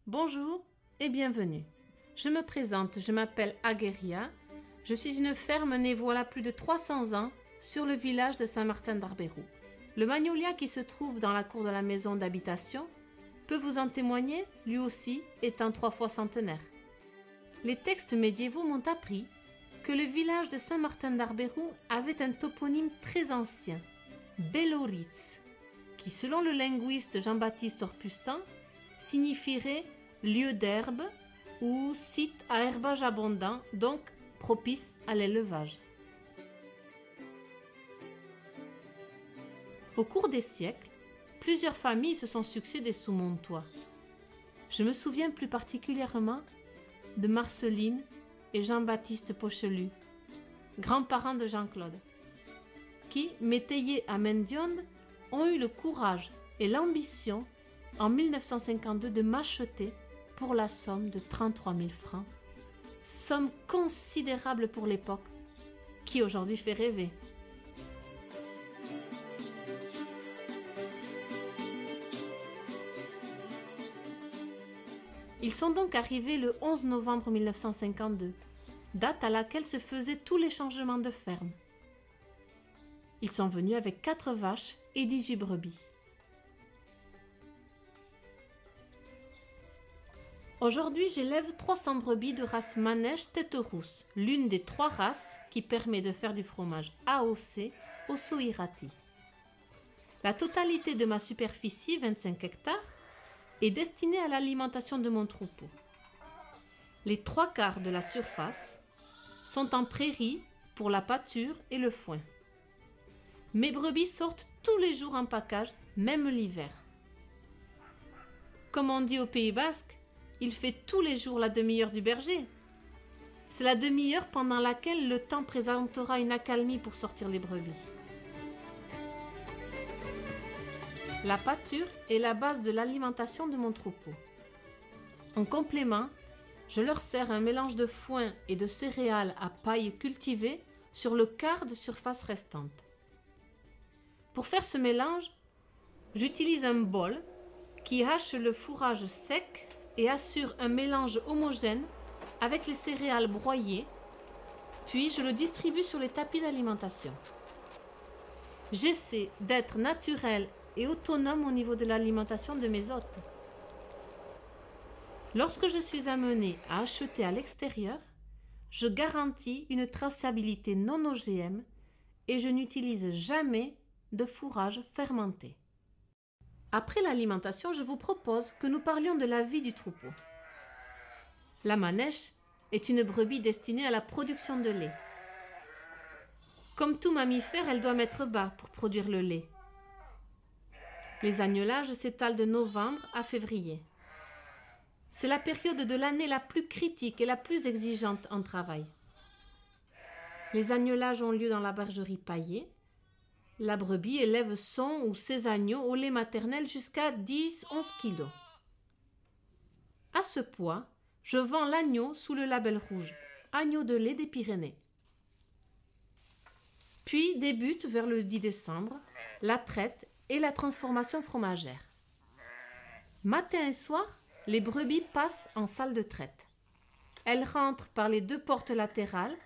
Bonjour et bienvenue. Je me présente, je m'appelle Aguerria. Je suis une ferme née voilà plus de 300 ans sur le village de Saint-Martin-d'Arbérou. Le magnolia qui se trouve dans la cour de la maison d'habitation peut vous en témoigner, lui aussi étant 3 fois centenaire. Les textes médiévaux m'ont appris que le village de Saint-Martin-d'Arbérou avait un toponyme très ancien, Belloritz, qui selon le linguiste Jean-Baptiste Orpustan signifierait lieu d'herbe ou site à herbage abondant, donc propice à l'élevage. Au cours des siècles, plusieurs familles se sont succédées sous mon toit. Je me souviens plus particulièrement de Marceline et Jean-Baptiste Pochelu, grands-parents de Jean-Claude, qui, métayers à Mendionde, ont eu le courage et l'ambition en 1952 de m'acheter pour la somme de 33 000 francs, somme considérable pour l'époque, qui aujourd'hui fait rêver. Ils sont donc arrivés le 11 novembre 1952, date à laquelle se faisaient tous les changements de ferme. Ils sont venus avec 4 vaches et 18 brebis. Aujourd'hui, j'élève 300 brebis de race manège tête rousse, l'une des 3 races qui permet de faire du fromage AOC Osso Irati. La totalité de ma superficie, 25 hectares, est destinée à l'alimentation de mon troupeau. Les 3/4 de la surface sont en prairie pour la pâture et le foin. Mes brebis sortent tous les jours en pacage, même l'hiver. Comme on dit au Pays Basque, il fait tous les jours la demi-heure du berger. C'est la demi-heure pendant laquelle le temps présentera une accalmie pour sortir les brebis. La pâture est la base de l'alimentation de mon troupeau. En complément, je leur sers un mélange de foin et de céréales à paille cultivée sur le quart de surface restante. Pour faire ce mélange, j'utilise un bol qui hache le fourrage sec et assure un mélange homogène avec les céréales broyées, puis je le distribue sur les tapis d'alimentation. J'essaie d'être naturel et autonome au niveau de l'alimentation de mes hôtes. Lorsque je suis amenée à acheter à l'extérieur, je garantis une traçabilité non OGM et je n'utilise jamais de fourrage fermenté. Après l'alimentation, je vous propose que nous parlions de la vie du troupeau. La manèche est une brebis destinée à la production de lait. Comme tout mammifère, elle doit mettre bas pour produire le lait. Les agnelages s'étalent de novembre à février. C'est la période de l'année la plus critique et la plus exigeante en travail. Les agnelages ont lieu dans la bergerie paillée. La brebis élève son ou ses agneaux au lait maternel jusqu'à 10-11 kg. À ce poids, je vends l'agneau sous le label rouge, agneau de lait des Pyrénées. Puis débute vers le 10 décembre la traite et la transformation fromagère. Matin et soir, les brebis passent en salle de traite. Elles rentrent par les 2 portes latérales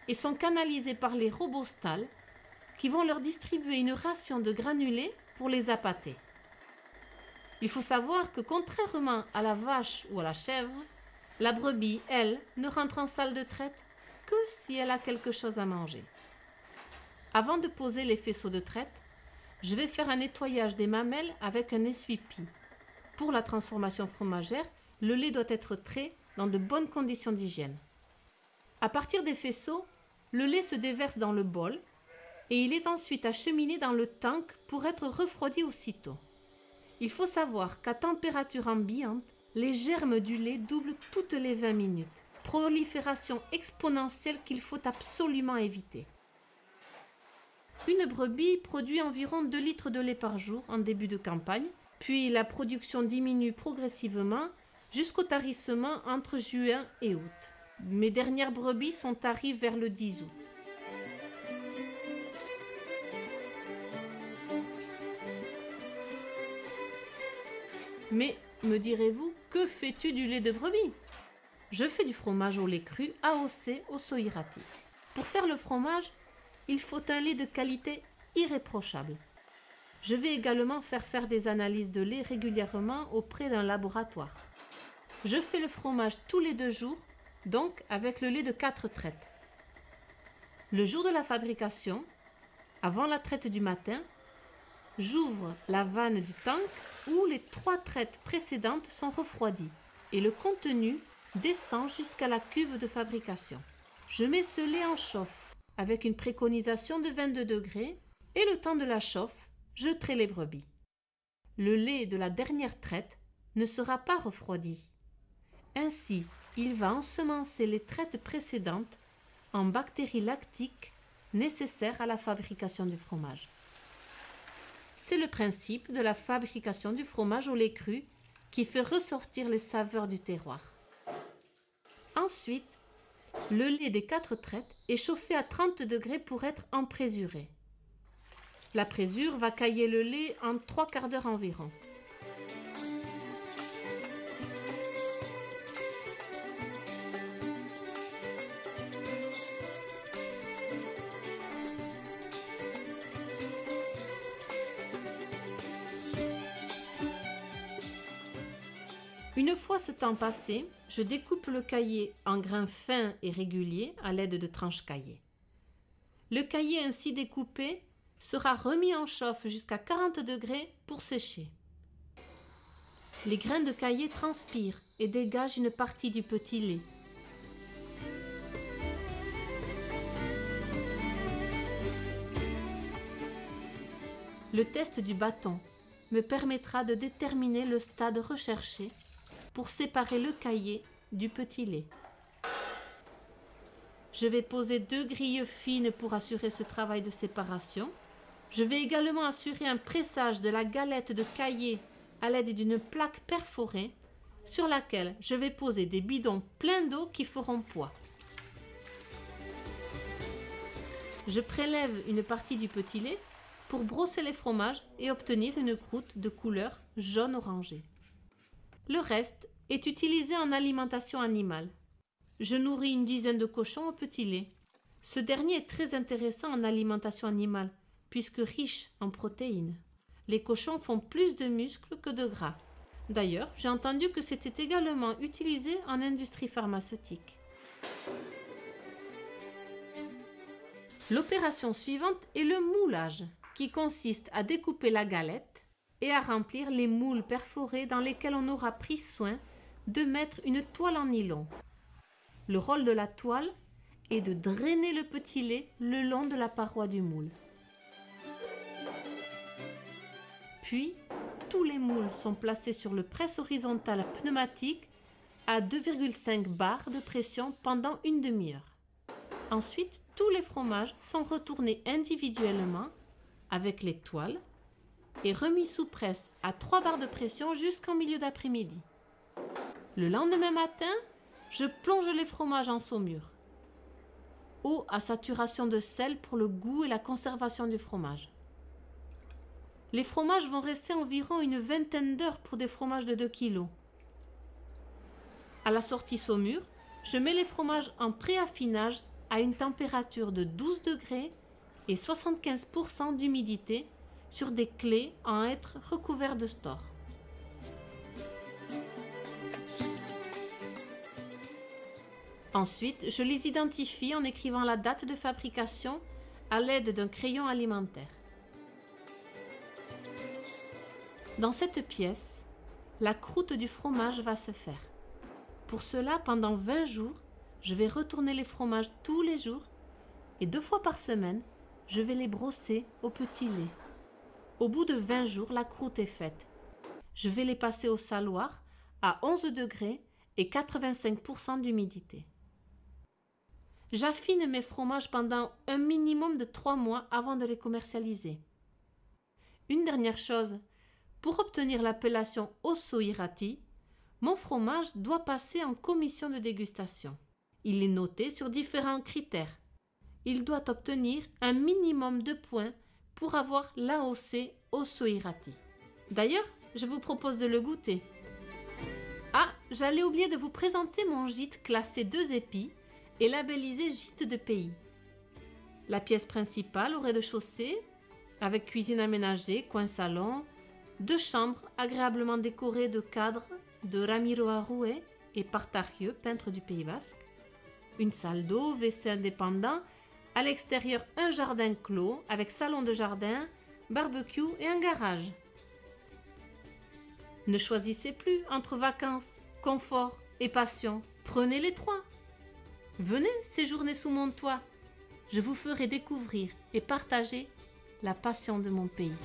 et sont canalisées par les robots stalles qui vont leur distribuer une ration de granulés pour les appâter. Il faut savoir que contrairement à la vache ou à la chèvre, la brebis, elle, ne rentre en salle de traite que si elle a quelque chose à manger. Avant de poser les faisceaux de traite, je vais faire un nettoyage des mamelles avec un essuie-pie. Pour la transformation fromagère, le lait doit être trait dans de bonnes conditions d'hygiène. À partir des faisceaux, le lait se déverse dans le bol et il est ensuite acheminé dans le tank pour être refroidi aussitôt. Il faut savoir qu'à température ambiante, les germes du lait doublent toutes les 20 minutes. Prolifération exponentielle qu'il faut absolument éviter. Une brebis produit environ 2 litres de lait par jour en début de campagne, puis la production diminue progressivement jusqu'au tarissement entre juin et août. Mes dernières brebis sont taries vers le 10 août. Mais, me direz-vous, Que fais-tu du lait de brebis? Je fais du fromage au lait cru AOC Osso-Iraty. Pour faire le fromage, il faut un lait de qualité irréprochable. Je vais également faire des analyses de lait régulièrement auprès d'un laboratoire. Je fais le fromage tous les 2 jours, donc avec le lait de 4 traites. Le jour de la fabrication, avant la traite du matin, j'ouvre la vanne du tank où les 3 traites précédentes sont refroidies et le contenu descend jusqu'à la cuve de fabrication. Je mets ce lait en chauffe avec une préconisation de 22 degrés et le temps de la chauffe, je trais les brebis. Le lait de la dernière traite ne sera pas refroidi. Ainsi, il va ensemencer les traites précédentes en bactéries lactiques nécessaires à la fabrication du fromage. C'est le principe de la fabrication du fromage au lait cru qui fait ressortir les saveurs du terroir. Ensuite, le lait des 4 traites est chauffé à 30 degrés pour être emprésuré. La présure va cailler le lait en 3/4 d'heure environ. Une fois ce temps passé, je découpe le caillé en grains fins et réguliers à l'aide de tranches caillées. Le caillé ainsi découpé sera remis en chauffe jusqu'à 40 degrés pour sécher. Les grains de caillé transpirent et dégagent une partie du petit lait. Le test du bâton me permettra de déterminer le stade recherché pour séparer le caillé du petit lait. Je vais poser 2 grilles fines pour assurer ce travail de séparation. Je vais également assurer un pressage de la galette de caillé à l'aide d'une plaque perforée sur laquelle je vais poser des bidons pleins d'eau qui feront poids. Je prélève une partie du petit lait pour brosser les fromages et obtenir une croûte de couleur jaune-orangé. Le reste est utilisé en alimentation animale. Je nourris une dizaine de cochons au petit lait. Ce dernier est très intéressant en alimentation animale puisque riche en protéines. Les cochons font plus de muscles que de gras. D'ailleurs, j'ai entendu que c'était également utilisé en industrie pharmaceutique. L'opération suivante est le moulage, qui consiste à découper la galette et à remplir les moules perforés dans lesquels on aura pris soin de mettre une toile en nylon. Le rôle de la toile est de drainer le petit lait le long de la paroi du moule. Puis, tous les moules sont placés sur le presse horizontal pneumatique à 2,5 bars de pression pendant une demi-heure. Ensuite, tous les fromages sont retournés individuellement avec les toiles et remis sous presse à 3 bars de pression jusqu'en milieu d'après-midi. Le lendemain matin, je plonge les fromages en saumure. Eau à saturation de sel pour le goût et la conservation du fromage. Les fromages vont rester environ une vingtaine d'heures pour des fromages de 2 kg. À la sortie saumure, je mets les fromages en préaffinage à une température de 12 degrés et 75% d'humidité sur des clés en hêtre recouverts de store. Ensuite, je les identifie en écrivant la date de fabrication à l'aide d'un crayon alimentaire. Dans cette pièce, la croûte du fromage va se faire. Pour cela, pendant 20 jours, je vais retourner les fromages tous les jours et 2 fois par semaine, je vais les brosser au petit lait. Au bout de 20 jours, la croûte est faite. Je vais les passer au saloir à 11 degrés et 85% d'humidité. J'affine mes fromages pendant un minimum de 3 mois avant de les commercialiser. Une dernière chose, pour obtenir l'appellation Osso-Iraty, mon fromage doit passer en commission de dégustation. Il est noté sur différents critères. Il doit obtenir un minimum de points pour avoir l'AOC Osso-Iraty. D'ailleurs, je vous propose de le goûter. Ah, j'allais oublier de vous présenter mon gîte classé 2 épis et labellisé gîte de pays. La pièce principale au rez-de-chaussée, avec cuisine aménagée, coin salon, 2 chambres agréablement décorées de cadres de Ramiro Arrué et Partarieux, peintre du Pays Basque, une salle d'eau, WC indépendant, à l'extérieur un jardin clos avec salon de jardin, barbecue et un garage. Ne choisissez plus entre vacances, confort et passion, prenez les 3. Venez séjourner sous mon toit, je vous ferai découvrir et partager la passion de mon pays.